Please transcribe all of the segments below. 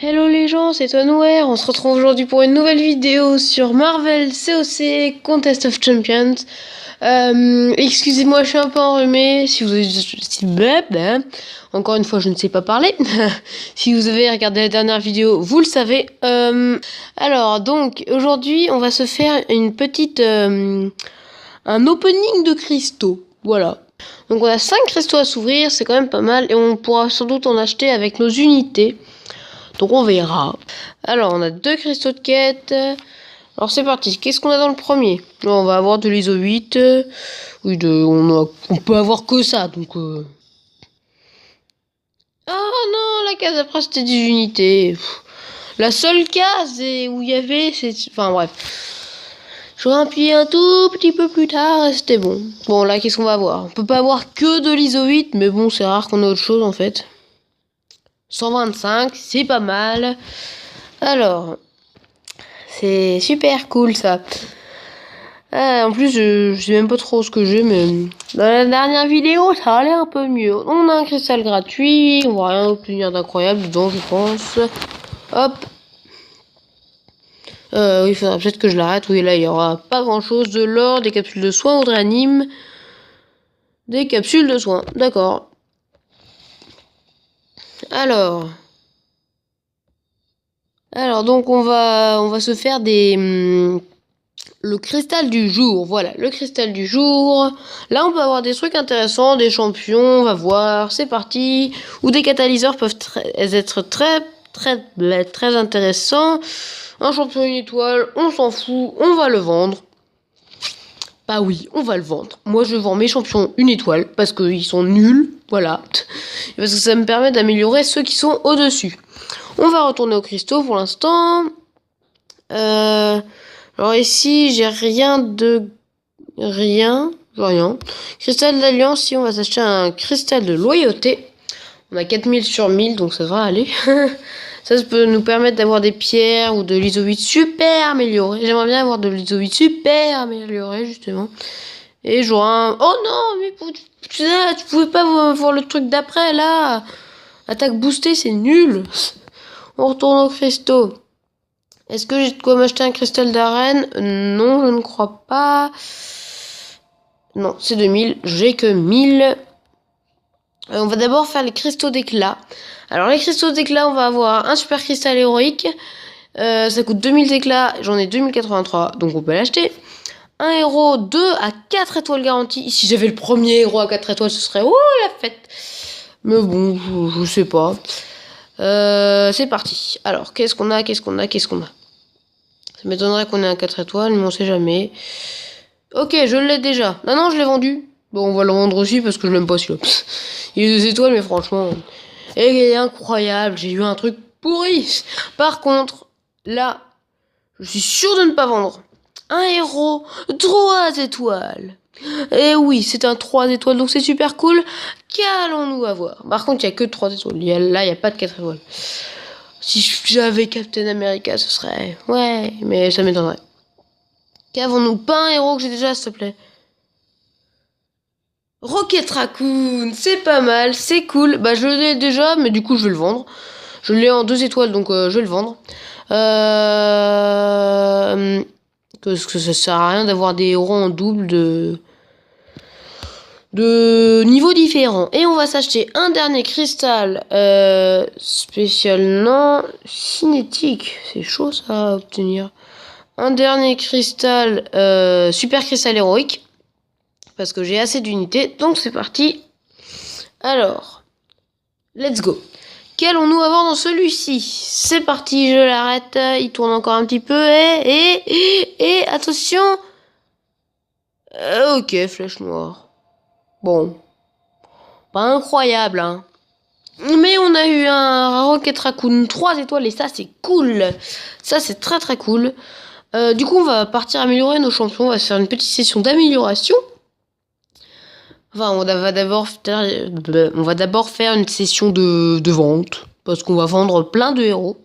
Hello les gens, c'est Tonware. On se retrouve aujourd'hui pour une nouvelle vidéo sur Marvel COC Contest of Champions. Excusez-moi, je suis un peu enrhumée. Si vous avez... Encore une fois, je ne sais pas parler. Si vous avez regardé la dernière vidéo, vous le savez. Alors, donc, aujourd'hui, on va se faire une petite... un opening de cristaux. Voilà. Donc, on a 5 cristaux à s'ouvrir, c'est quand même pas mal. Et on pourra sans doute en acheter avec nos unités. Donc on verra. Alors on a 2 cristaux de quête. Alors c'est parti. Qu'est-ce qu'on a dans le premier? On va avoir de l'ISO 8. Oui, on peut avoir que ça. Donc ah non, la case après c'était des unités. La seule case où il y avait, enfin bref. J'aurais appuyé un tout petit peu plus tard et c'était bon. Bon là qu'est-ce qu'on va avoir? On peut pas avoir que de l'ISO 8, mais bon c'est rare qu'on ait autre chose en fait. 125, c'est pas mal. Alors, c'est super cool ça. En plus, je sais même pas trop ce que j'ai, mais dans la dernière vidéo, ça allait un peu mieux. On a un cristal gratuit, on va rien obtenir d'incroyable dedans, je pense. Hop. Oui, il faudra peut-être que je l'arrête. Oui, là, il y aura pas grand-chose. De l'or, des capsules de soins ou de réanime. Des capsules de soins, d'accord. Alors, donc on va se faire le cristal du jour. Voilà, le cristal du jour. Là, on peut avoir des trucs intéressants, des champions, on va voir. C'est parti. Ou des catalyseurs peuvent être très intéressants. Un champion une étoile, on s'en fout, on va le vendre. Bah oui, on va le vendre. Moi, je vends mes champions une étoile parce qu'ils sont nuls. Voilà. Parce que ça me permet d'améliorer ceux qui sont au-dessus. On va retourner aux cristaux pour l'instant. Alors ici, j'ai rien. Cristal d'alliance, si on va s'acheter un cristal de loyauté. On a 4000 sur 1000, donc ça devrait aller. Ça peut nous permettre d'avoir des pierres ou de l'ISO 8 super amélioré. J'aimerais bien avoir de l'ISO 8 super amélioré, justement. Et j'aurai un... Oh non, mais tu pouvais pas voir le truc d'après, là. Attaque boostée, c'est nul. On retourne aux cristaux. Est-ce que j'ai de quoi m'acheter un cristal d'arène? Non, je ne crois pas. Non, c'est 2000. J'ai que 1000. On va d'abord faire les cristaux d'éclat. Alors, les cristaux d'éclat, on va avoir un super cristal héroïque. Ça coûte 2000 d'éclat. J'en ai 2083, donc on peut l'acheter. Un héros 2 à 4 étoiles garanties. Si j'avais le premier héros à 4 étoiles, ce serait la fête. Mais bon, je sais pas. C'est parti. Alors, qu'est-ce qu'on a? Ça m'étonnerait qu'on ait un 4 étoiles, mais on sait jamais. Ok, je l'ai déjà. Non, je l'ai vendu. Bon, on va le vendre aussi parce que je l'aime pas celui-là. Il est 2 étoiles, mais franchement... Et il est incroyable, j'ai eu un truc pourri. Par contre, là, je suis sûr de ne pas vendre. Un héros, 3 étoiles. Et oui, c'est un 3 étoiles, donc c'est super cool. Qu'allons-nous avoir? Par contre, il n'y a que 3 étoiles. Là, il n'y a pas de 4 étoiles. Si j'avais Captain America, ce serait... Ouais, mais ça m'étonnerait. Qu'avons-nous? Pas un héros que j'ai déjà, s'il te plaît. Rocket Raccoon, c'est pas mal, c'est cool. Bah, je l'ai déjà, mais du coup, je vais le vendre. Je l'ai en 2 étoiles, donc je vais le vendre. Parce que ça sert à rien d'avoir des héros en double de niveaux différents. Et on va s'acheter un dernier cristal spécial, non, cinétique. C'est chaud ça à obtenir. Un dernier cristal, super cristal héroïque. Parce que j'ai assez d'unités, donc c'est parti. Alors, let's go. Qu'allons-nous avoir dans celui-ci? C'est parti, je l'arrête. Il tourne encore un petit peu. Et attention. Ok, flèche noire. Bon. Pas incroyable, hein. Mais on a eu un Rocket Raccoon 3 étoiles et ça, c'est cool. Ça, c'est très cool. Du coup, on va partir améliorer nos champions. On va se faire une petite session d'amélioration. Enfin, on va d'abord faire une session de vente. Parce qu'on va vendre plein de héros.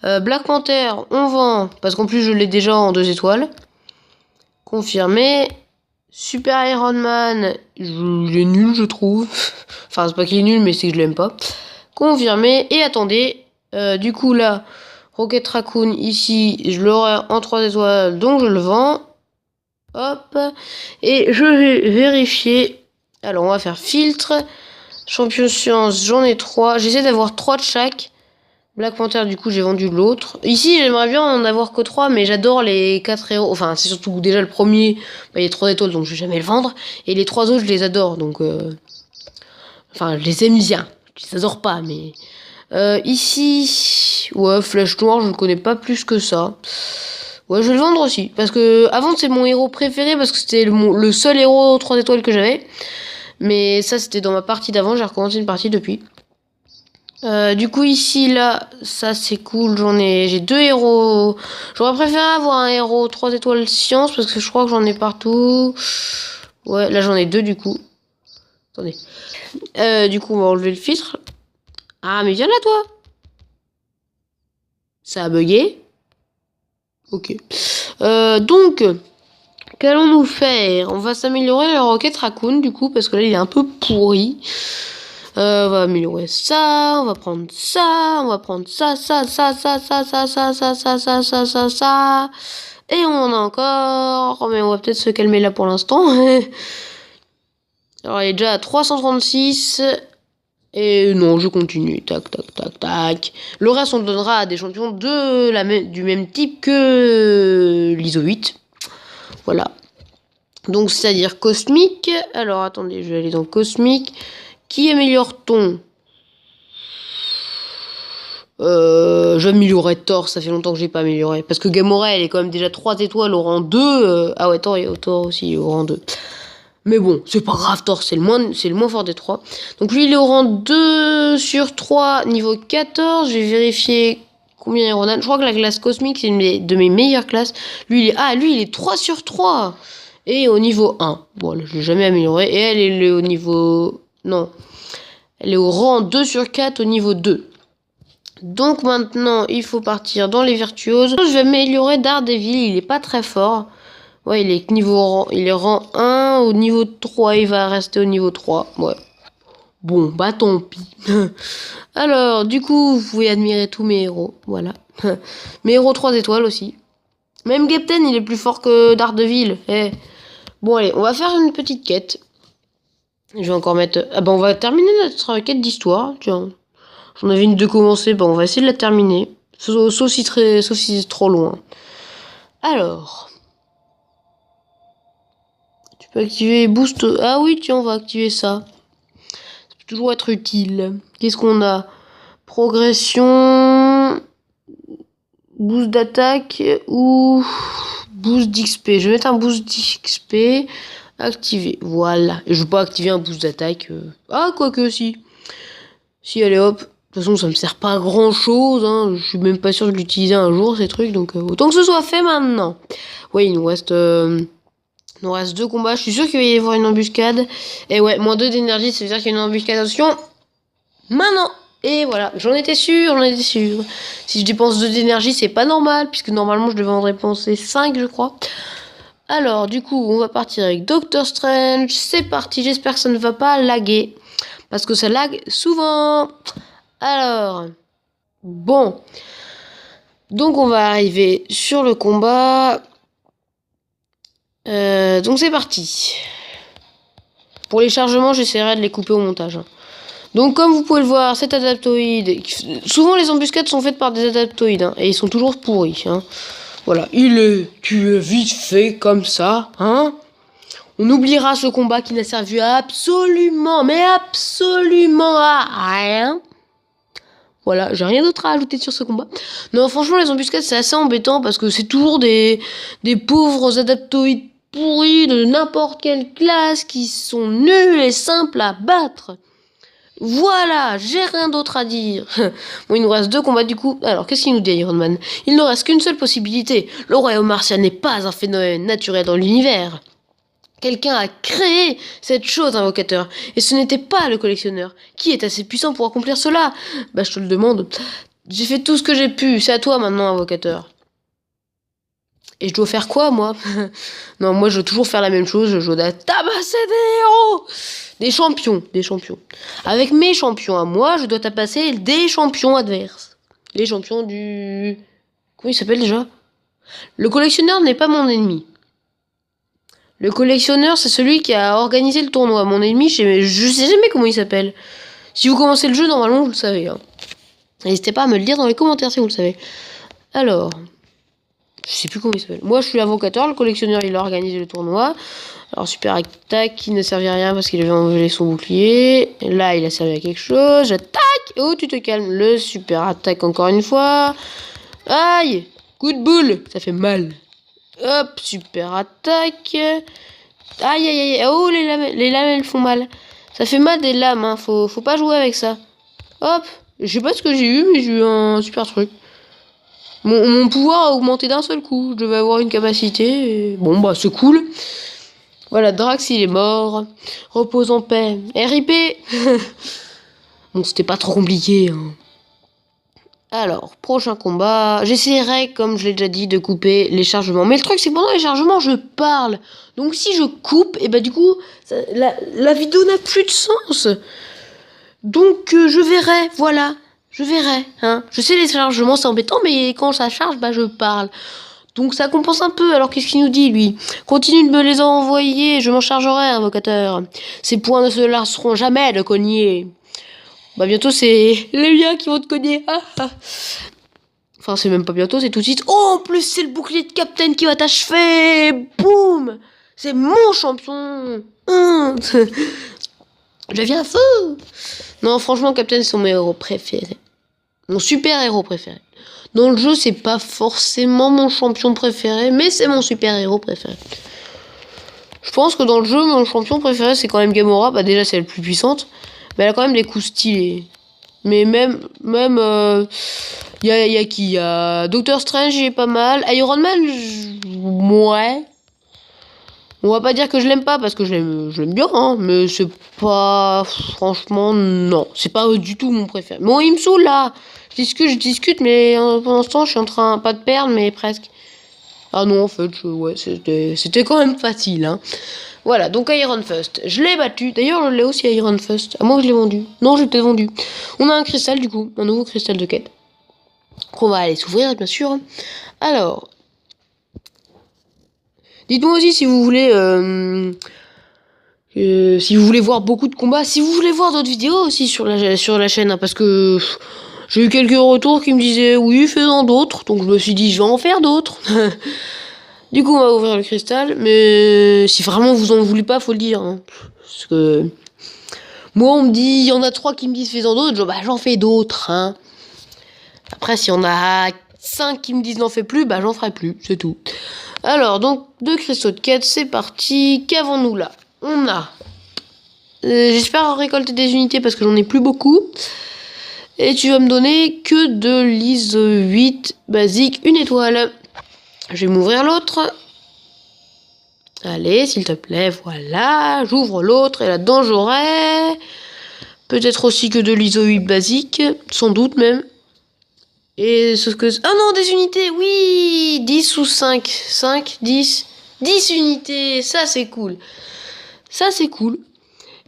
Black Panther, on vend. Parce qu'en plus, je l'ai déjà en 2 étoiles. Confirmé. Super Iron Man, il est nul, je trouve. Enfin, c'est pas qu'il est nul, mais c'est que je l'aime pas. Confirmé. Et attendez. Du coup, là, Rocket Raccoon, ici, je l'aurai en 3 étoiles, donc je le vends. Hop. Et je vais vérifier. Alors, on va faire filtre. Champion science, j'en ai 3. J'essaie d'avoir 3 de chaque. Black Panther, du coup, j'ai vendu l'autre. Ici, j'aimerais bien en avoir que 3, mais j'adore les 4 héros. Enfin, c'est surtout déjà le premier, bah, il est 3 étoiles, donc je vais jamais le vendre. Et les 3 autres, je les adore, donc... Enfin, je les aime bien. Je les adore pas, mais... ici... Ouais, Flèche Noire, je ne connais pas plus que ça. Ouais, je vais le vendre aussi. Parce que avant, c'est mon héros préféré, parce que c'était le seul héros 3 étoiles que j'avais. Mais ça, c'était dans ma partie d'avant. J'ai recommencé une partie depuis. Du coup, ici, là, ça, c'est cool. J'ai 2 héros. J'aurais préféré avoir un héros 3 étoiles science, parce que je crois que j'en ai partout. Ouais, là, j'en ai 2, du coup. Attendez. Du coup, on va enlever le filtre. Ah, mais viens là, toi. Ça a bugué. Ok. Donc, qu'allons-nous faire? On va s'améliorer le Rocket Raccoon, du coup, parce que là, il est un peu pourri. On va améliorer ça, on va prendre ça, on va prendre ça, ça. Et on en a encore, mais on va peut-être se calmer là pour l'instant. Alors, il est déjà à 336. Et non, je continue. Tac, tac, tac, tac. Le reste, on le donnera à des champions du même type que l'ISO 8. Voilà. Donc, c'est-à-dire cosmique. Alors, attendez, je vais aller dans cosmique. Qui améliore-t-on? Je vais améliorer Thor, ça fait longtemps que j'ai pas amélioré. Parce que Gamora, elle est quand même déjà 3 étoiles au rang 2. Ah ouais, Thor aussi au rang 2. Mais bon, c'est pas grave, Thor, c'est le moins fort des 3. Donc lui, il est au rang 2 sur 3, niveau 14. Je vais vérifier combien il Ronan. Je crois que la classe cosmique, c'est une de mes meilleures classes. Lui, il est 3 sur 3. Et au niveau 1. Bon, je l'ai jamais amélioré. Et elle est au niveau... Non. Elle est au rang 2 sur 4 au niveau 2. Donc maintenant, il faut partir dans les virtuoses. Je vais améliorer Daredevil, il est pas très fort. Ouais, il est rang 1, au niveau 3, il va rester au niveau 3. Ouais. Bon, bah tant pis. Alors, du coup, vous pouvez admirer tous mes héros. Voilà. Mes héros 3 étoiles aussi. Même Captain, il est plus fort que Daredevil. Eh. Bon, allez, on va faire une petite quête. Je vais encore mettre... Ah bah, on va terminer notre quête d'histoire. Tiens. J'en avais une de commencer. Bah, on va essayer de la terminer. Sauf si c'est trop loin. Alors... Tu peux activer Boost... Ah oui, tiens, on va activer ça. Ça peut toujours être utile. Qu'est-ce qu'on a? Progression... Boost d'attaque ou... Boost d'XP. Je vais mettre un boost d'XP... Activer, voilà. Et je veux pas activer un boost d'attaque. Ah, quoique, si. Si, allez, hop. De toute façon, ça me sert pas à grand chose. Hein. Je suis même pas sûr de l'utiliser un jour, ces trucs. Donc, autant que ce soit fait maintenant. Oui, il nous reste 2 combats. Je suis sûr qu'il va y avoir une embuscade. Et ouais, moins 2 d'énergie, ça veut dire qu'il y a une embuscade. Attention. Maintenant. Et voilà, j'en étais sûr. Si je dépense 2 d'énergie, c'est pas normal. Puisque normalement, je devais en dépenser 5, je crois. Alors, du coup, on va partir avec Doctor Strange. C'est parti, j'espère que ça ne va pas laguer. Parce que ça lag souvent. Alors, bon. Donc, on va arriver sur le combat. Donc, c'est parti. Pour les chargements, j'essaierai de les couper au montage. Donc, comme vous pouvez le voir, cet adaptoïde... Souvent, les embuscades sont faites par des adaptoïdes. Hein, et ils sont toujours pourris. Hein. Voilà, il est tué vite fait comme ça, hein. On oubliera ce combat qui n'a servi absolument, mais absolument à rien. Voilà, j'ai rien d'autre à ajouter sur ce combat. Non, franchement, les embuscades, c'est assez embêtant parce que c'est toujours des pauvres adaptoïdes pourris de n'importe quelle classe qui sont nuls et simples à battre. Voilà, j'ai rien d'autre à dire. Bon, il nous reste 2 combats du coup. Alors, qu'est-ce qu'il nous dit Iron Man? Il ne reste qu'une seule possibilité. Le royaume martien n'est pas un phénomène naturel dans l'univers. Quelqu'un a créé cette chose, invocateur. Et ce n'était pas le collectionneur. Qui est assez puissant pour accomplir cela? Bah, je te le demande. J'ai fait tout ce que j'ai pu. C'est à toi maintenant, invocateur. Et je dois faire quoi, moi? Non, moi, je veux toujours faire la même chose. Je dois tabasser des héros. Des champions. Avec mes champions à moi, je dois tabasser des champions adverses. les champions du... Comment il s'appelle déjà? Le collectionneur n'est pas mon ennemi. Le collectionneur, c'est celui qui a organisé le tournoi. Mon ennemi, je sais jamais comment il s'appelle. Si vous commencez le jeu, normalement, vous le savez. Hein. N'hésitez pas à me le dire dans les commentaires si vous le savez. Alors, je sais plus comment il s'appelle. Moi, je suis l'invocateur. Le collectionneur, il a organisé le tournoi. Alors, super attaque qui ne servait à rien parce qu'il avait enlevé son bouclier. Là, il a servi à quelque chose. J'attaque. Oh, tu te calmes. Le super attaque encore une fois. Aïe. Coup de boule. Ça fait mal. Hop, super attaque. Aïe, aïe, aïe. Oh, les lames, elles font mal. Ça fait mal des lames, hein. Faut pas jouer avec ça. Hop. Je sais pas ce que j'ai eu, mais j'ai eu un super truc. Mon pouvoir a augmenté d'un seul coup. Je devais avoir une capacité. Et... Bon, bah, c'est cool. Voilà, Drax, il est mort. Repose en paix. RIP. Bon, c'était pas trop compliqué, hein. Alors, prochain combat. J'essaierai, comme je l'ai déjà dit, de couper les chargements. Mais le truc, c'est que pendant les chargements, je parle. Donc, si je coupe, et bah du coup, la vidéo n'a plus de sens. Donc, je verrai, voilà. Je verrai, hein. Je sais, les chargements, c'est embêtant, mais quand ça charge, bah je parle. Donc, ça compense un peu. Alors, qu'est-ce qu'il nous dit, lui? Continue de me les envoyer, je m'en chargerai, invocateur. Ces points ne se lasseront jamais de cogner. Bah bientôt c'est les miens qui vont te cogner. Ah, ah. Enfin c'est même pas bientôt, c'est tout de suite. Oh en plus c'est le bouclier de Captain qui va t'achever. Boum. C'est mon champion. Je deviens fou. Non franchement Captain c'est mon héros préféré. Mon super héros préféré. Dans le jeu c'est pas forcément mon champion préféré, mais c'est mon super héros préféré. Je pense que dans le jeu mon champion préféré c'est quand même Gamora. Bah déjà c'est la plus puissante. Mais elle a quand même des coups stylés. Mais même y a qui? Y a Doctor Strange, il est pas mal. Iron Man, ouais. On va pas dire que je l'aime pas parce que je l'aime bien, hein. Mais c'est pas, franchement, non. C'est pas du tout mon préféré. Bon, il me saoule là. Je discute, mais pour l'instant, je suis en train, pas de perdre, mais presque. Ah non, en fait, ouais, c'était quand même facile, hein. Voilà, donc Iron Fist, je l'ai battu. D'ailleurs, je l'ai aussi Iron Fist. À moi, je l'ai vendu. Non, j'ai peut-être vendu. On a un cristal, du coup. Un nouveau cristal de quête. Qu'on va aller s'ouvrir, bien sûr. Alors. Dites-moi aussi si vous voulez... si vous voulez voir beaucoup de combats. Si vous voulez voir d'autres vidéos aussi sur la chaîne. Hein, parce que... J'ai eu quelques retours qui me disaient... Oui, fais-en d'autres. Donc, je me suis dit, je vais en faire d'autres. Du coup, on va ouvrir le cristal, mais si vraiment vous en voulez pas, faut le dire. Hein. Parce que moi, on me dit, il y en a 3 qui me disent fais-en d'autres, bah j'en fais d'autres. Hein. Après, s'il y en a 5 qui me disent n'en fais plus, bah j'en ferai plus, c'est tout. Alors, donc, 2 cristaux de quête, c'est parti. Qu'avons-nous là? On a... j'espère récolter des unités parce que j'en ai plus beaucoup. Et tu vas me donner que de l'ISO 8 basique, 1 étoile. Je vais m'ouvrir l'autre. Allez, s'il te plaît, voilà. J'ouvre l'autre et là-dedans j'aurai... Peut-être aussi que de l'ISO 8 basique. Sans doute même. Et ce que... Ah non, des unités, oui 10 ou 5. 5, 10. 10 unités, ça c'est cool. Ça c'est cool.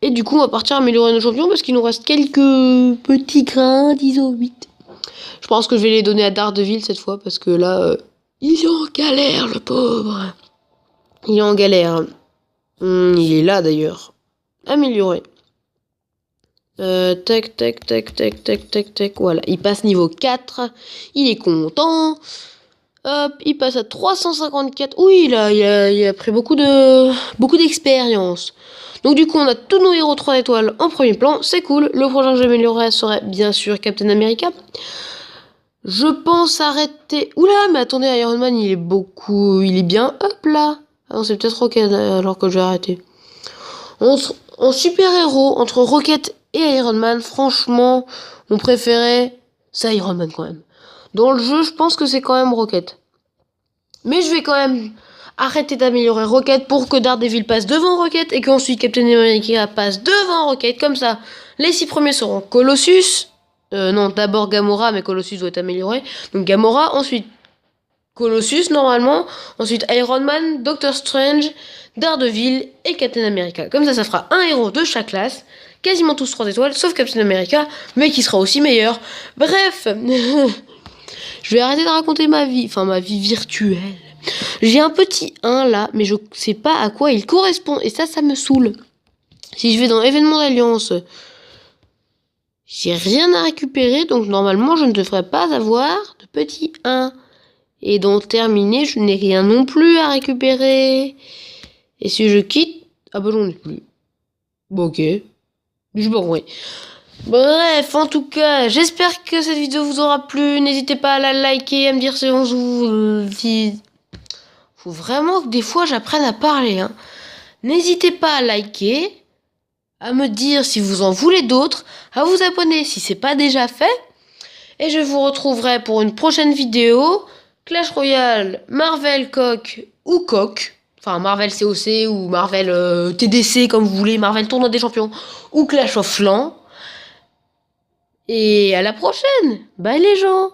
Et du coup, on va partir améliorer nos champions parce qu'il nous reste quelques petits grains d'ISO 8. Je pense que je vais les donner à Daredevil cette fois parce que là... il est en galère, le pauvre. Il est en galère. Il est là, d'ailleurs. Amélioré. Tac, tac, tac, tac, tac, tac, tac. Voilà, il passe niveau 4. Il est content. Hop, il passe à 354. Oui, il a pris beaucoup d'expérience. Donc du coup, on a tous nos héros 3 étoiles en premier plan. C'est cool. Le prochain que j'améliorerai serait bien sûr Captain America. Je pense arrêter... Oula, mais attendez, Iron Man, il est bien. Hop là. Ah non, c'est peut-être Rocket alors que je vais arrêter. En super-héros, entre Rocket et Iron Man, franchement, mon préféré, c'est Iron Man quand même. Dans le jeu, je pense que c'est quand même Rocket. Mais je vais quand même arrêter d'améliorer Rocket pour que Daredevil passe devant Rocket et qu'ensuite Captain America passe devant Rocket. Comme ça, les 6 premiers seront Colossus... non, d'abord Gamora, mais Colossus doit être amélioré. Donc Gamora, ensuite Colossus, normalement. Ensuite Iron Man, Doctor Strange, Daredevil et Captain America. Comme ça fera un héros de chaque classe. Quasiment tous 3 étoiles, sauf Captain America, mais qui sera aussi meilleur. Bref, Je vais arrêter de raconter ma vie, enfin ma vie virtuelle. J'ai un petit 1 là, mais je sais pas à quoi il correspond. Et ça me saoule. Si je vais dans événement d'alliance, j'ai rien à récupérer. Donc normalement, je ne devrais pas avoir de petit 1. Et dans terminé, je n'ai rien non plus à récupérer. Et si je quitte... Ah bah j'en ai plus. Bon ok. Je me ouais. Bref, en tout cas, j'espère que cette vidéo vous aura plu. N'hésitez pas à la liker, à me dire si on vous... Faut vraiment que des fois j'apprenne à parler. Hein. N'hésitez pas à liker, à me dire si vous en voulez d'autres, à vous abonner si c'est pas déjà fait. Et je vous retrouverai pour une prochaine vidéo. Clash Royale, Marvel Coq ou Coq. Enfin, Marvel COC ou Marvel TDC comme vous voulez. Marvel Tournoi des Champions ou Clash of Clans. Et à la prochaine. Bye les gens.